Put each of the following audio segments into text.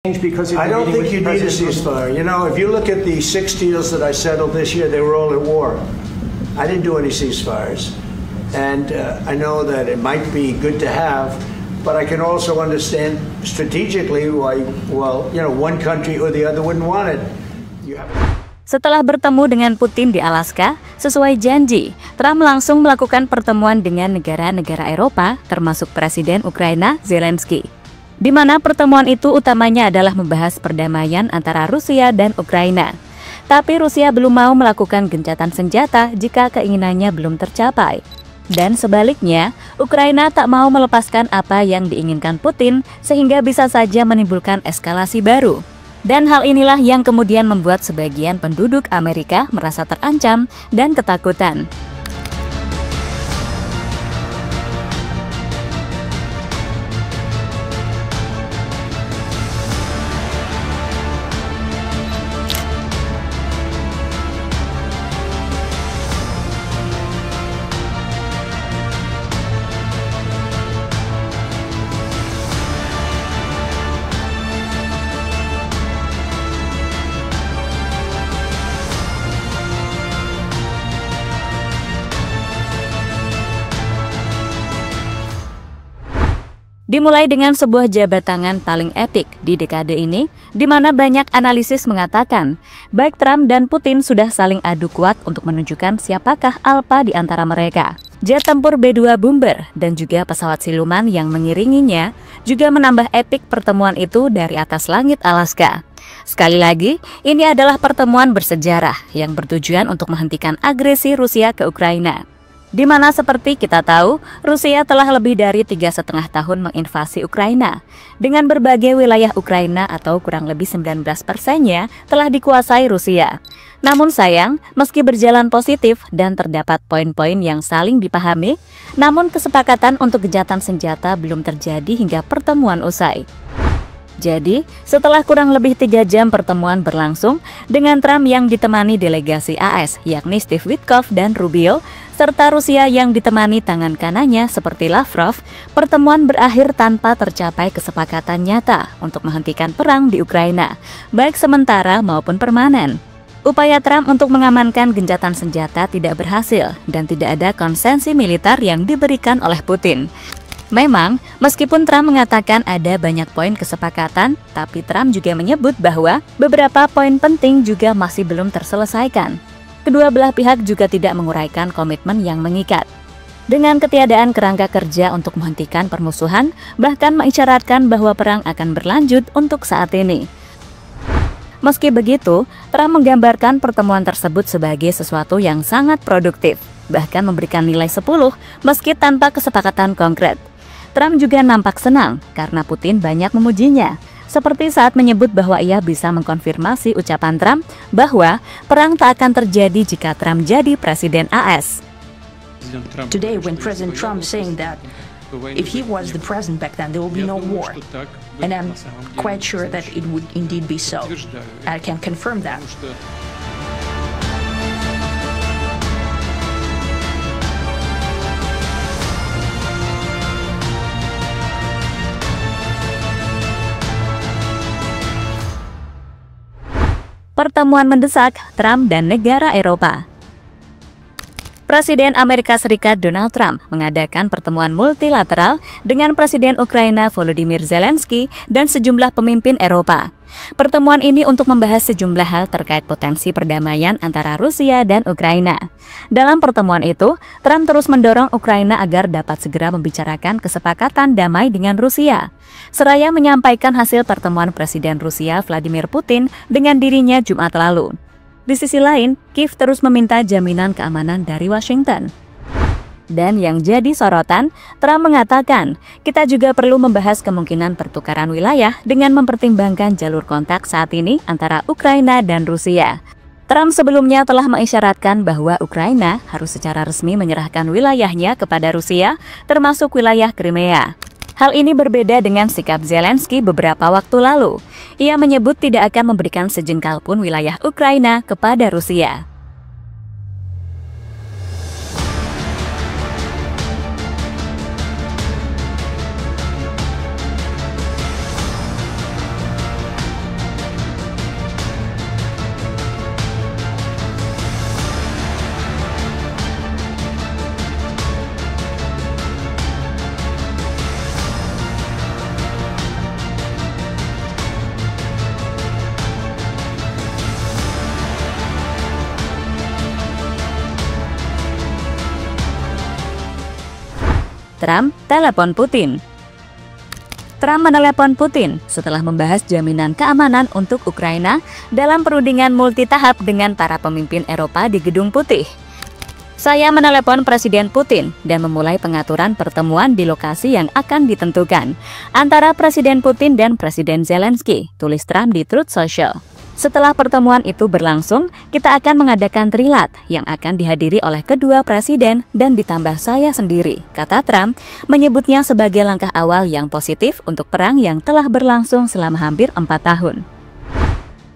Because I don't think you need a ceasefire. You know, if you look at the 6 deals that I settled this year, they were all at war. I didn't do any ceasefires. And I know that it might be good to have, but I can also understand strategically why, well, you know, one country or the other wouldn't want it. Setelah bertemu dengan Putin di Alaska, sesuai janji, Trump langsung melakukan pertemuan dengan negara-negara Eropa, termasuk Presiden Ukraina Zelensky. Di mana pertemuan itu utamanya adalah membahas perdamaian antara Rusia dan Ukraina. Tapi Rusia belum mau melakukan gencatan senjata jika keinginannya belum tercapai. Dan sebaliknya, Ukraina tak mau melepaskan apa yang diinginkan Putin sehingga bisa saja menimbulkan eskalasi baru. Dan hal inilah yang kemudian membuat sebagian penduduk Amerika merasa terancam dan ketakutan. Dimulai dengan sebuah jabat tangan paling epik di dekade ini, di mana banyak analisis mengatakan, baik Trump dan Putin sudah saling adu kuat untuk menunjukkan siapakah alfa di antara mereka. Jet tempur B-2 Bomber dan juga pesawat siluman yang mengiringinya juga menambah epik pertemuan itu dari atas langit Alaska. Sekali lagi, ini adalah pertemuan bersejarah yang bertujuan untuk menghentikan agresi Rusia ke Ukraina. Di mana seperti kita tahu, Rusia telah lebih dari 3,5 tahun menginvasi Ukraina. Dengan berbagai wilayah Ukraina atau kurang lebih 19%-nya telah dikuasai Rusia. Namun sayang, meski berjalan positif dan terdapat poin-poin yang saling dipahami, namun kesepakatan untuk gencatan senjata belum terjadi hingga pertemuan usai. Jadi, setelah kurang lebih 3 jam pertemuan berlangsung, dengan Trump yang ditemani delegasi AS, yakni Steve Witkoff dan Rubio, serta Rusia yang ditemani tangan kanannya seperti Lavrov, pertemuan berakhir tanpa tercapai kesepakatan nyata untuk menghentikan perang di Ukraina, baik sementara maupun permanen. Upaya Trump untuk mengamankan gencatan senjata tidak berhasil dan tidak ada konsensi militer yang diberikan oleh Putin. Memang, meskipun Trump mengatakan ada banyak poin kesepakatan, tapi Trump juga menyebut bahwa beberapa poin penting juga masih belum terselesaikan. Kedua belah pihak juga tidak menguraikan komitmen yang mengikat. Dengan ketiadaan kerangka kerja untuk menghentikan permusuhan, bahkan mengisyaratkan bahwa perang akan berlanjut untuk saat ini. Meski begitu, Trump menggambarkan pertemuan tersebut sebagai sesuatu yang sangat produktif, bahkan memberikan nilai 10 meski tanpa kesepakatan konkret. Trump juga nampak senang karena Putin banyak memujinya, seperti saat menyebut bahwa ia bisa mengkonfirmasi ucapan Trump bahwa perang tak akan terjadi jika Trump jadi presiden AS. Today, when President Trump saying that if he was the president back then, there will be no war, and I'm quite sure that it would indeed be so. I can confirm that. Pertemuan mendesak Trump dan negara Eropa. Presiden Amerika Serikat Donald Trump mengadakan pertemuan multilateral dengan Presiden Ukraina Volodymyr Zelensky dan sejumlah pemimpin Eropa. Pertemuan ini untuk membahas sejumlah hal terkait potensi perdamaian antara Rusia dan Ukraina. Dalam pertemuan itu, Trump terus mendorong Ukraina agar dapat segera membicarakan kesepakatan damai dengan Rusia. Seraya menyampaikan hasil pertemuan Presiden Rusia Vladimir Putin dengan dirinya Jumat lalu. Di sisi lain, Kiev terus meminta jaminan keamanan dari Washington. Dan yang jadi sorotan, Trump mengatakan, kita juga perlu membahas kemungkinan pertukaran wilayah dengan mempertimbangkan jalur kontak saat ini antara Ukraina dan Rusia. Trump sebelumnya telah mengisyaratkan bahwa Ukraina harus secara resmi menyerahkan wilayahnya kepada Rusia, termasuk wilayah Crimea. Hal ini berbeda dengan sikap Zelensky beberapa waktu lalu. Ia menyebut tidak akan memberikan sejengkal pun wilayah Ukraina kepada Rusia. Trump telepon Putin. Trump menelepon Putin setelah membahas jaminan keamanan untuk Ukraina dalam perundingan multitahap dengan para pemimpin Eropa di Gedung Putih. Saya menelepon Presiden Putin dan memulai pengaturan pertemuan di lokasi yang akan ditentukan antara Presiden Putin dan Presiden Zelensky, tulis Trump di Truth Social. Setelah pertemuan itu berlangsung, kita akan mengadakan trilat yang akan dihadiri oleh kedua presiden dan ditambah saya sendiri, kata Trump, menyebutnya sebagai langkah awal yang positif untuk perang yang telah berlangsung selama hampir 4 tahun.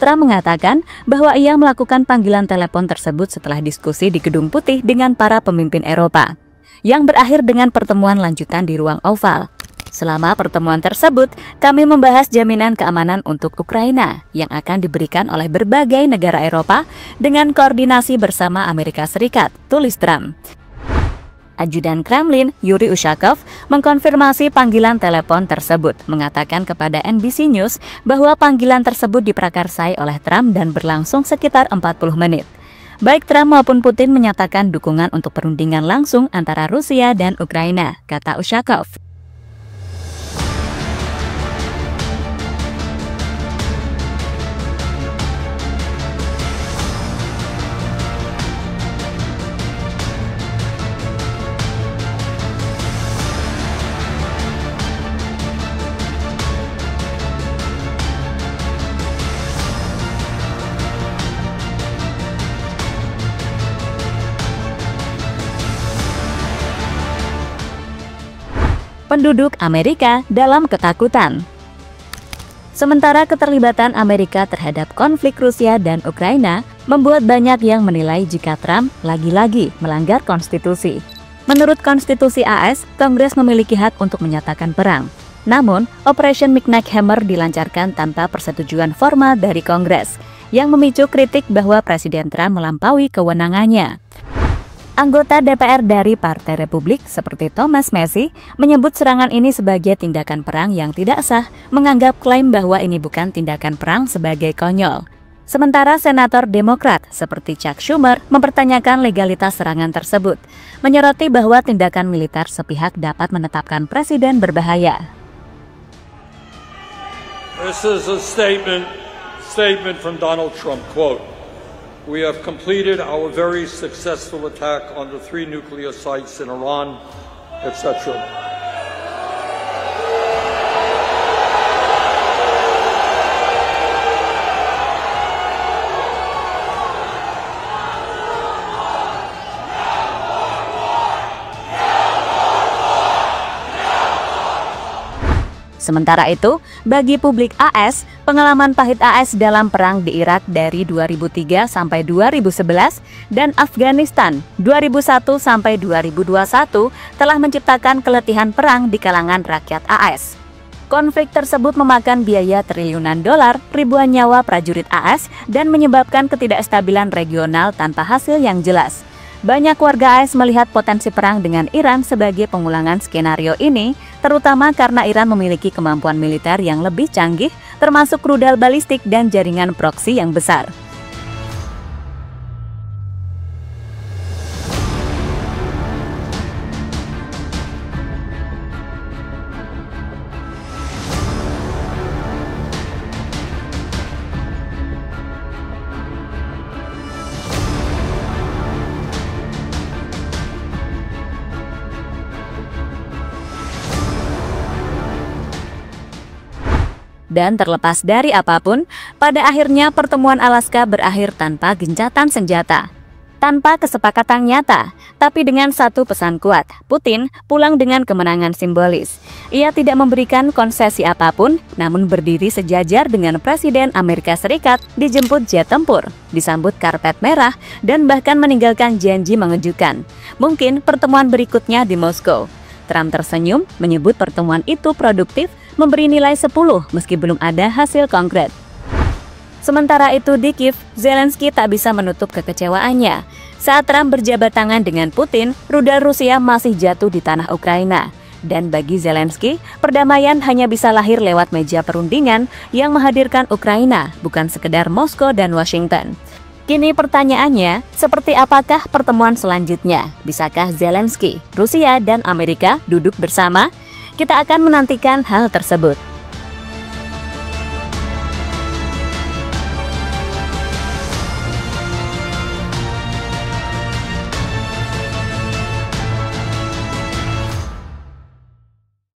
Trump mengatakan bahwa ia melakukan panggilan telepon tersebut setelah diskusi di Gedung Putih dengan para pemimpin Eropa, yang berakhir dengan pertemuan lanjutan di ruang oval. Selama pertemuan tersebut, kami membahas jaminan keamanan untuk Ukraina yang akan diberikan oleh berbagai negara Eropa dengan koordinasi bersama Amerika Serikat, tulis Trump. Ajudan Kremlin, Yuri Ushakov, mengkonfirmasi panggilan telepon tersebut, mengatakan kepada NBC News bahwa panggilan tersebut diprakarsai oleh Trump dan berlangsung sekitar 40 menit. Baik Trump maupun Putin menyatakan dukungan untuk perundingan langsung antara Rusia dan Ukraina, kata Ushakov. Penduduk Amerika dalam ketakutan. Sementara keterlibatan Amerika terhadap konflik Rusia dan Ukraina membuat banyak yang menilai jika Trump lagi-lagi melanggar konstitusi. Menurut konstitusi AS, Kongres memiliki hak untuk menyatakan perang. Namun, Operation Midnight Hammer dilancarkan tanpa persetujuan formal dari Kongres, yang memicu kritik bahwa Presiden Trump melampaui kewenangannya. Anggota DPR dari Partai Republik seperti Thomas Massie menyebut serangan ini sebagai tindakan perang yang tidak sah, menganggap klaim bahwa ini bukan tindakan perang sebagai konyol. Sementara Senator Demokrat seperti Chuck Schumer mempertanyakan legalitas serangan tersebut, menyoroti bahwa tindakan militer sepihak dapat menetapkan presiden berbahaya. This is a statement from Donald Trump, quote, "We have completed our very successful attack on the 3 nuclear sites in Iran," etc. Sementara itu, bagi publik AS, pengalaman pahit AS dalam perang di Irak dari 2003 sampai 2011 dan Afghanistan 2001 sampai 2021 telah menciptakan keletihan perang di kalangan rakyat AS. Konflik tersebut memakan biaya triliunan dolar, ribuan nyawa prajurit AS, dan menyebabkan ketidakstabilan regional tanpa hasil yang jelas. Banyak warga AS melihat potensi perang dengan Iran sebagai pengulangan skenario ini, terutama karena Iran memiliki kemampuan militer yang lebih canggih, termasuk rudal balistik dan jaringan proksi yang besar. Dan terlepas dari apapun, pada akhirnya pertemuan Alaska berakhir tanpa gencatan senjata. Tanpa kesepakatan nyata, tapi dengan satu pesan kuat, Putin pulang dengan kemenangan simbolis. Ia tidak memberikan konsesi apapun, namun berdiri sejajar dengan Presiden Amerika Serikat, dijemput jet tempur, disambut karpet merah, dan bahkan meninggalkan janji mengejutkan. Mungkin pertemuan berikutnya di Moskow. Trump tersenyum, menyebut pertemuan itu produktif, memberi nilai 10 meski belum ada hasil konkret. Sementara itu di Kiev, Zelensky tak bisa menutup kekecewaannya. Saat Trump berjabat tangan dengan Putin, rudal Rusia masih jatuh di tanah Ukraina. Dan bagi Zelensky, perdamaian hanya bisa lahir lewat meja perundingan yang menghadirkan Ukraina, bukan sekedar Moskow dan Washington. Kini pertanyaannya, seperti apakah pertemuan selanjutnya? Bisakah Zelensky, Rusia, dan Amerika duduk bersama? Kita akan menantikan hal tersebut.